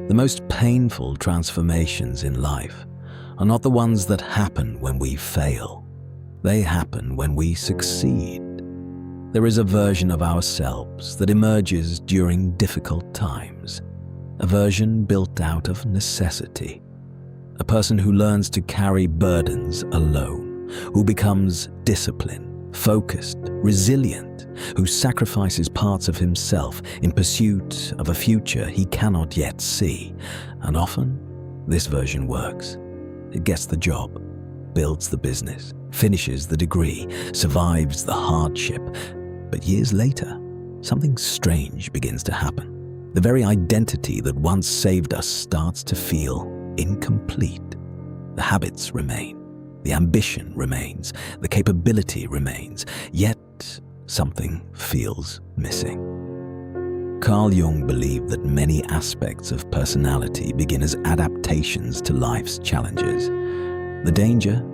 The most painful transformations in life are not the ones that happen when we fail. They happen when we succeed. There is a version of ourselves that emerges during difficult times, a version built out of necessity, a person who learns to carry burdens alone, who becomes disciplined, focused, resilient, who sacrifices parts of himself in pursuit of a future he cannot yet see. And often, this version works. It gets the job, builds the business, finishes the degree, survives the hardship. But years later, something strange begins to happen. The very identity that once saved us starts to feel incomplete. The habits remain. The ambition remains, the capability remains, yet something feels missing. Carl Jung believed that many aspects of personality begin as adaptations to life's challenges. The danger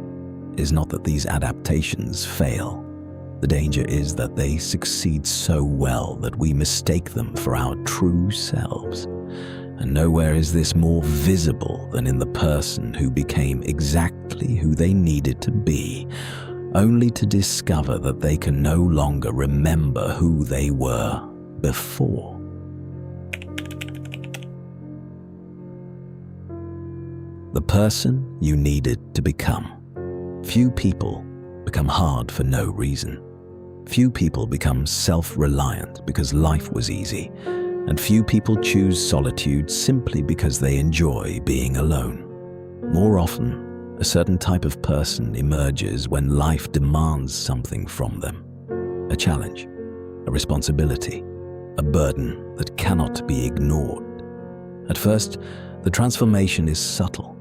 is not that these adaptations fail. The danger is that they succeed so well that we mistake them for our true selves. And nowhere is this more visible than in the person who became exactly who they needed to be, only to discover that they can no longer remember who they were before. The person you needed to become. Few people become hard for no reason. Few people become self-reliant because life was easy. And few people choose solitude simply because they enjoy being alone. More often, a certain type of person emerges when life demands something from them. A challenge, a responsibility, a burden that cannot be ignored. At first, the transformation is subtle.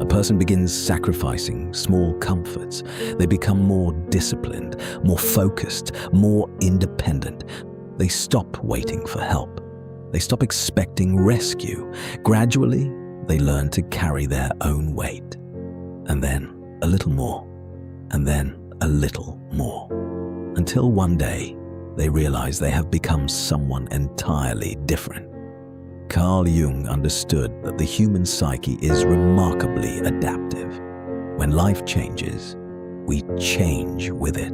A person begins sacrificing small comforts. They become more disciplined, more focused, more independent. They stop waiting for help. They stop expecting rescue. Gradually, they learn to carry their own weight. And then a little more. And then a little more. Until one day, they realize they have become someone entirely different. Carl Jung understood that the human psyche is remarkably adaptive. When life changes, we change with it.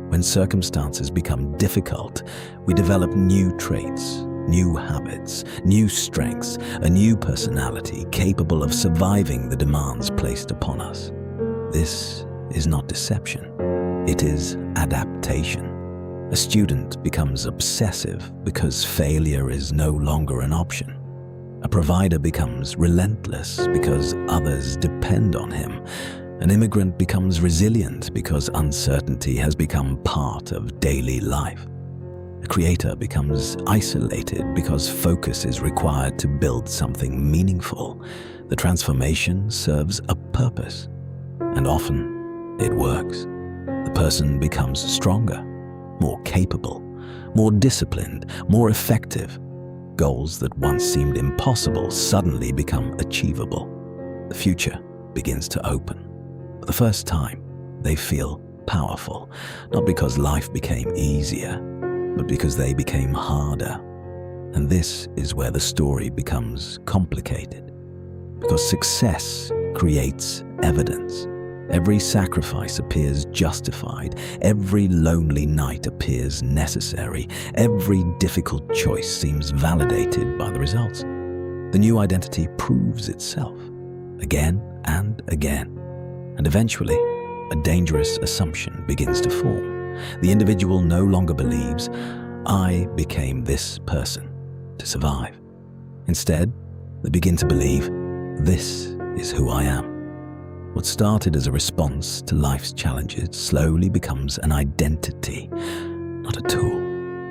When circumstances become difficult, we develop new traits, new habits, new strengths, a new personality capable of surviving the demands placed upon us. This is not deception. It is adaptation. A student becomes obsessive because failure is no longer an option. A provider becomes relentless because others depend on him. An immigrant becomes resilient because uncertainty has become part of daily life. A creator becomes isolated because focus is required to build something meaningful. The transformation serves a purpose, and often it works. The person becomes stronger, more capable, more disciplined, more effective. Goals that once seemed impossible suddenly become achievable. The future begins to open. For the first time, they feel powerful, not because life became easier, but because they became harder. And this is where the story becomes complicated. Because success creates evidence. Every sacrifice appears justified. Every lonely night appears necessary. Every difficult choice seems validated by the results. The new identity proves itself again and again. And eventually, a dangerous assumption begins to form. The individual no longer believes, I became this person to survive. Instead, they begin to believe, this is who I am. What started as a response to life's challenges slowly becomes an identity, not a tool,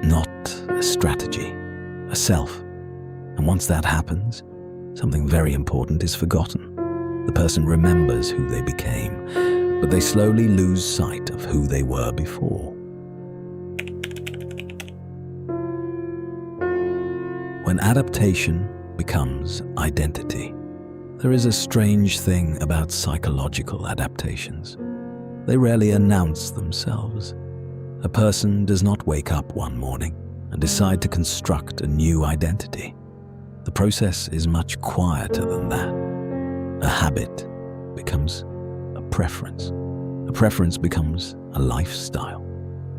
not a strategy, a self. And once that happens, something very important is forgotten. The person remembers who they became, but they slowly lose sight of who they were before. When adaptation becomes identity, there is a strange thing about psychological adaptations. They rarely announce themselves. A person does not wake up one morning, and decide to construct a new identity. The process is much quieter than that. A habit becomes a preference. A preference becomes a lifestyle.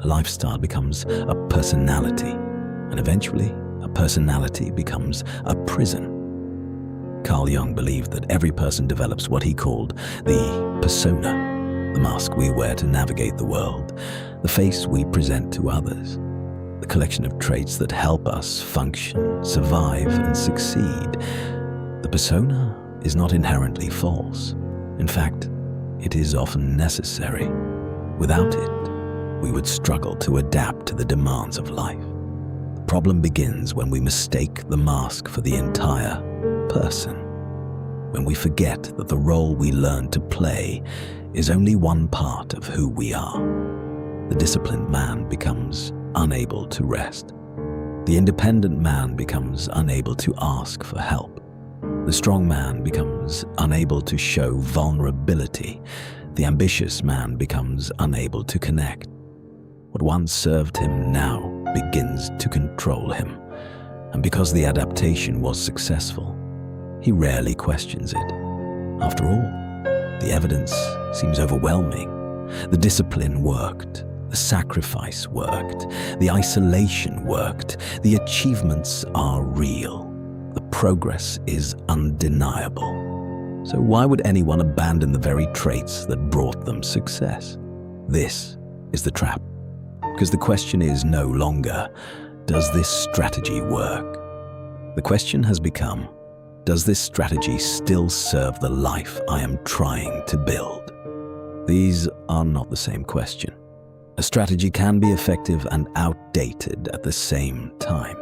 A lifestyle becomes a personality. And eventually, a personality becomes a prison. Carl Jung believed that every person develops what he called the persona, the mask we wear to navigate the world, the face we present to others, the collection of traits that help us function, survive, and succeed. The persona is not inherently false. In fact, it is often necessary. Without it, we would struggle to adapt to the demands of life. The problem begins when we mistake the mask for the entire person, when we forget that the role we learn to play is only one part of who we are. The disciplined man becomes unable to rest. The independent man becomes unable to ask for help. The strong man becomes unable to show vulnerability. The ambitious man becomes unable to connect. What once served him now begins to control him. And because the adaptation was successful, he rarely questions it. After all, the evidence seems overwhelming. The discipline worked. The sacrifice worked. The isolation worked. The achievements are real. The progress is undeniable. So why would anyone abandon the very traits that brought them success? This is the trap. Because the question is no longer, does this strategy work? The question has become, does this strategy still serve the life I am trying to build? These are not the same question. A strategy can be effective and outdated at the same time.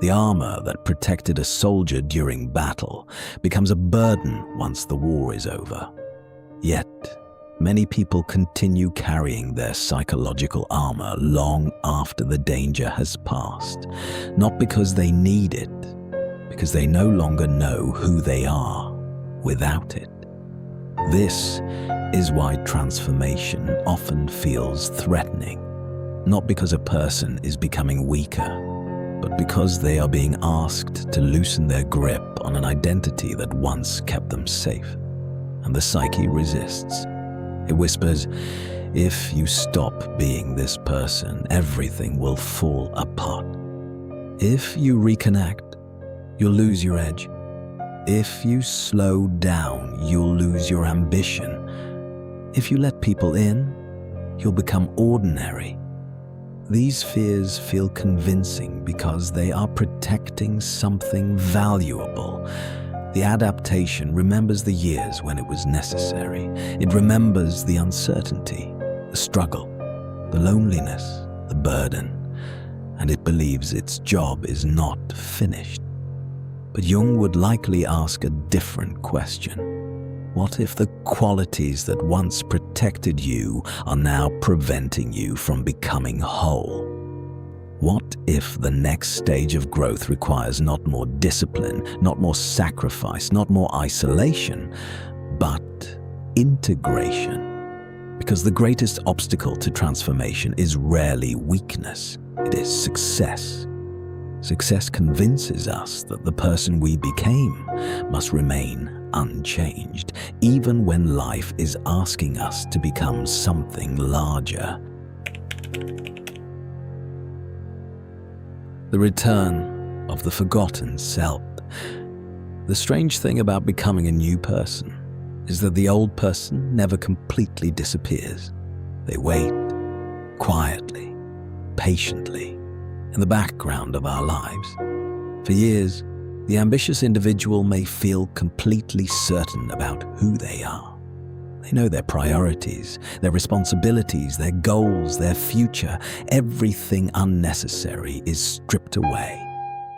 The armor that protected a soldier during battle becomes a burden once the war is over. Yet, many people continue carrying their psychological armor long after the danger has passed, not because they need it, because they no longer know who they are without it. This is why transformation often feels threatening, not because a person is becoming weaker, but because they are being asked to loosen their grip on an identity that once kept them safe. And the psyche resists. It whispers, if you stop being this person, everything will fall apart. If you reconnect, you'll lose your edge. If you slow down, you'll lose your ambition. If you let people in, you'll become ordinary. These fears feel convincing because they are protecting something valuable. The adaptation remembers the years when it was necessary. It remembers the uncertainty, the struggle, the loneliness, the burden, and it believes its job is not finished. But Jung would likely ask a different question. What if the qualities that once protected you are now preventing you from becoming whole? What if the next stage of growth requires not more discipline, not more sacrifice, not more isolation, but integration? Because the greatest obstacle to transformation is rarely weakness, it is success. Success convinces us that the person we became must remain unchanged, even when life is asking us to become something larger. The return of the forgotten self. The strange thing about becoming a new person is that the old person never completely disappears. They wait, quietly, patiently, in the background of our lives. For years, the ambitious individual may feel completely certain about who they are. They know their priorities, their responsibilities, their goals, their future. Everything unnecessary is stripped away.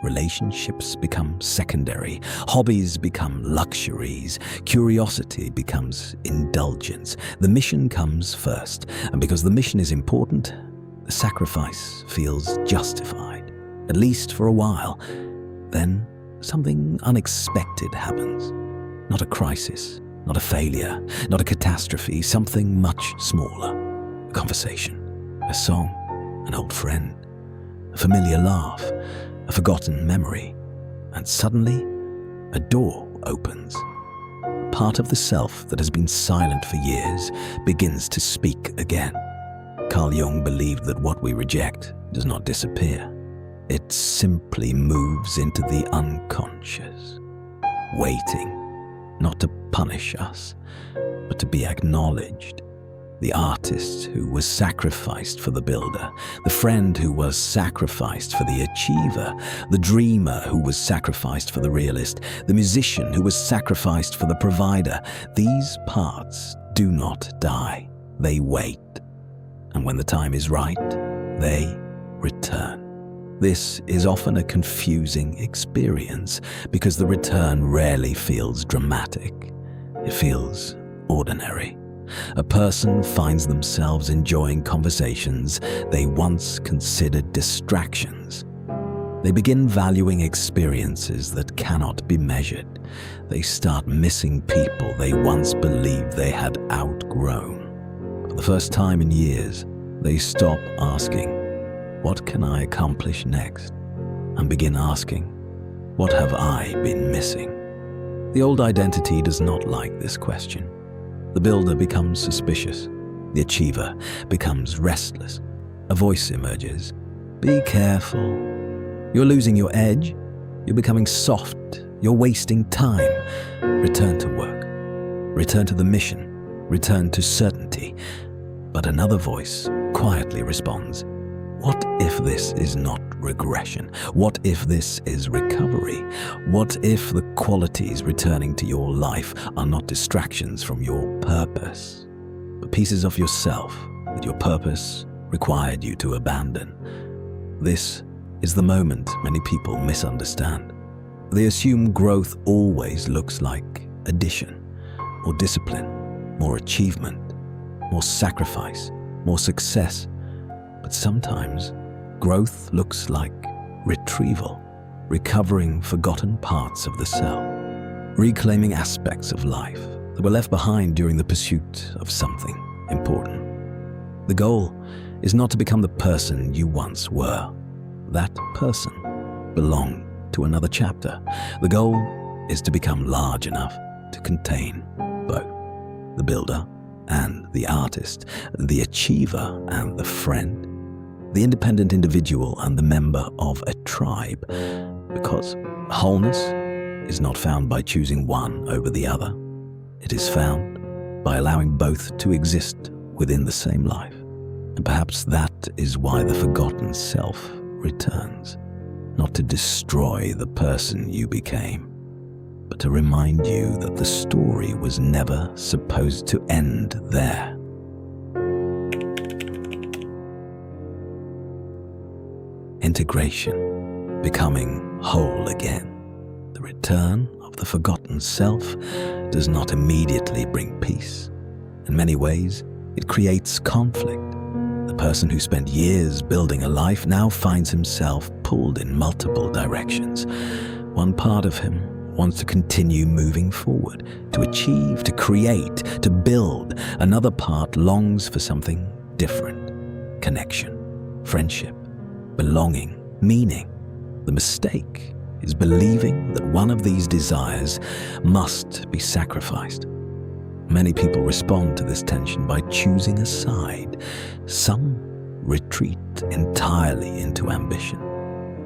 Relationships become secondary. Hobbies become luxuries. Curiosity becomes indulgence. The mission comes first, and because the mission is important, the sacrifice feels justified, at least for a while. Then something unexpected happens. Not a crisis, not a failure, not a catastrophe, something much smaller. A conversation, a song, an old friend, a familiar laugh, a forgotten memory, and suddenly a door opens. Part of the self that has been silent for years begins to speak again. Carl Jung believed that what we reject does not disappear. It simply moves into the unconscious, waiting not to punish us, but to be acknowledged. The artist who was sacrificed for the builder, the friend who was sacrificed for the achiever, the dreamer who was sacrificed for the realist, the musician who was sacrificed for the provider. These parts do not die. They wait. And when the time is right, they return. This is often a confusing experience because the return rarely feels dramatic. It feels ordinary. A person finds themselves enjoying conversations they once considered distractions. They begin valuing experiences that cannot be measured. They start missing people they once believed they had outgrown. For the first time in years, they stop asking, "What can I accomplish next?" and begin asking, "What have I been missing?" The old identity does not like this question. The builder becomes suspicious. The achiever becomes restless. A voice emerges. "Be careful. You're losing your edge. You're becoming soft. You're wasting time. Return to work. Return to the mission. Return to certainty." But another voice quietly responds, "What if this is not regression? What if this is recovery? What if the qualities returning to your life are not distractions from your purpose, but pieces of yourself that your purpose required you to abandon?" This is the moment many people misunderstand. They assume growth always looks like addition, more discipline, more achievement, more sacrifice, more success. But sometimes growth looks like retrieval, recovering forgotten parts of the self, reclaiming aspects of life that were left behind during the pursuit of something important. The goal is not to become the person you once were. That person belonged to another chapter. The goal is to become large enough to contain both the builder and the artist, the achiever and the friend, the independent individual and the member of a tribe, because wholeness is not found by choosing one over the other. It is found by allowing both to exist within the same life. And perhaps that is why the forgotten self returns, not to destroy the person you became, but to remind you that the story was never supposed to end there. Integration, becoming whole again. The return of the forgotten self does not immediately bring peace. In many ways, it creates conflict. The person who spent years building a life now finds himself pulled in multiple directions. One part of him wants to continue moving forward, to achieve, to create, to build. Another part longs for something different: connection, friendship, belonging, meaning. The mistake is believing that one of these desires must be sacrificed. Many people respond to this tension by choosing a side. Some retreat entirely into ambition.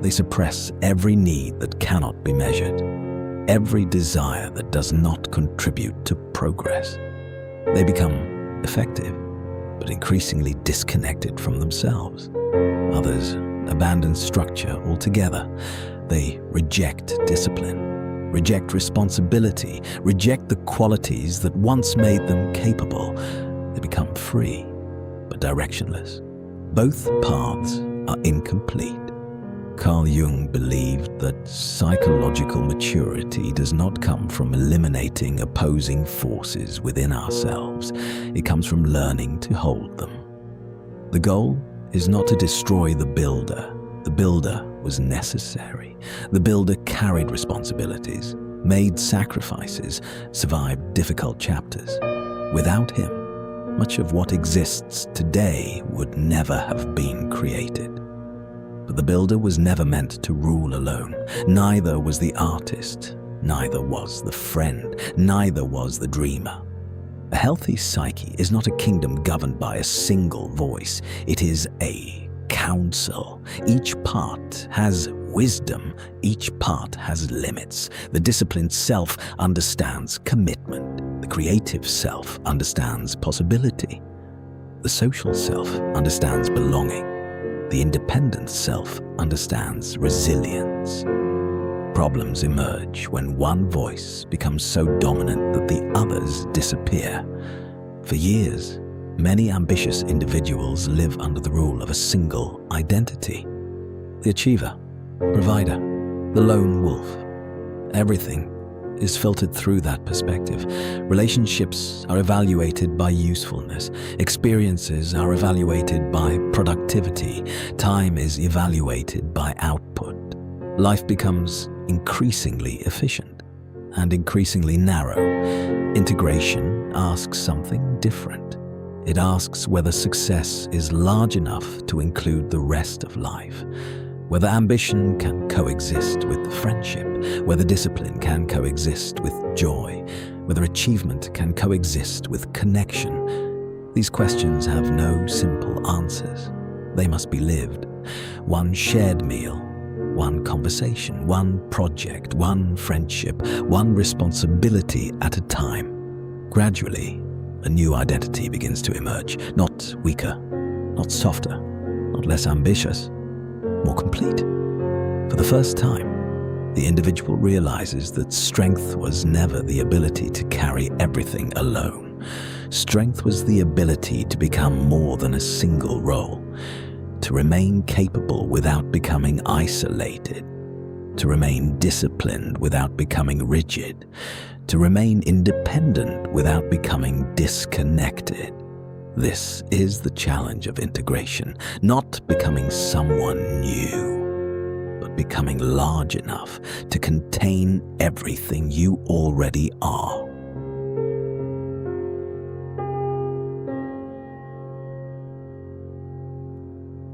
They suppress every need that cannot be measured, every desire that does not contribute to progress. They become effective, but increasingly disconnected from themselves. Others abandon structure altogether. They reject discipline, reject responsibility, reject the qualities that once made them capable. They become free, but directionless. Both paths are incomplete. Carl Jung believed that psychological maturity does not come from eliminating opposing forces within ourselves. It comes from learning to hold them. The goal is not to destroy the builder. The builder was necessary. The builder carried responsibilities, made sacrifices, survived difficult chapters. Without him, much of what exists today would never have been created. But the builder was never meant to rule alone. Neither was the artist. Neither was the friend. Neither was the dreamer. A healthy psyche is not a kingdom governed by a single voice. It is a council. Each part has wisdom. Each part has limits. The disciplined self understands commitment. The creative self understands possibility. The social self understands belonging. The independent self understands resilience. Problems emerge when one voice becomes so dominant that the others disappear. For years, many ambitious individuals live under the rule of a single identity. The achiever, provider, the lone wolf. Everything is filtered through that perspective. Relationships are evaluated by usefulness. Experiences are evaluated by productivity. Time is evaluated by output. Life becomes increasingly efficient and increasingly narrow. Integration asks something different. It asks whether success is large enough to include the rest of life, whether ambition can coexist with friendship, whether discipline can coexist with joy, whether achievement can coexist with connection. These questions have no simple answers. They must be lived. One shared meal, one conversation, one project, one friendship, one responsibility at a time. Gradually, a new identity begins to emerge, not weaker, not softer, not less ambitious, more complete. For the first time, the individual realizes that strength was never the ability to carry everything alone. Strength was the ability to become more than a single role, to remain capable without becoming isolated, to remain disciplined without becoming rigid, to remain independent without becoming disconnected. This is the challenge of integration, not becoming someone new, but becoming large enough to contain everything you already are.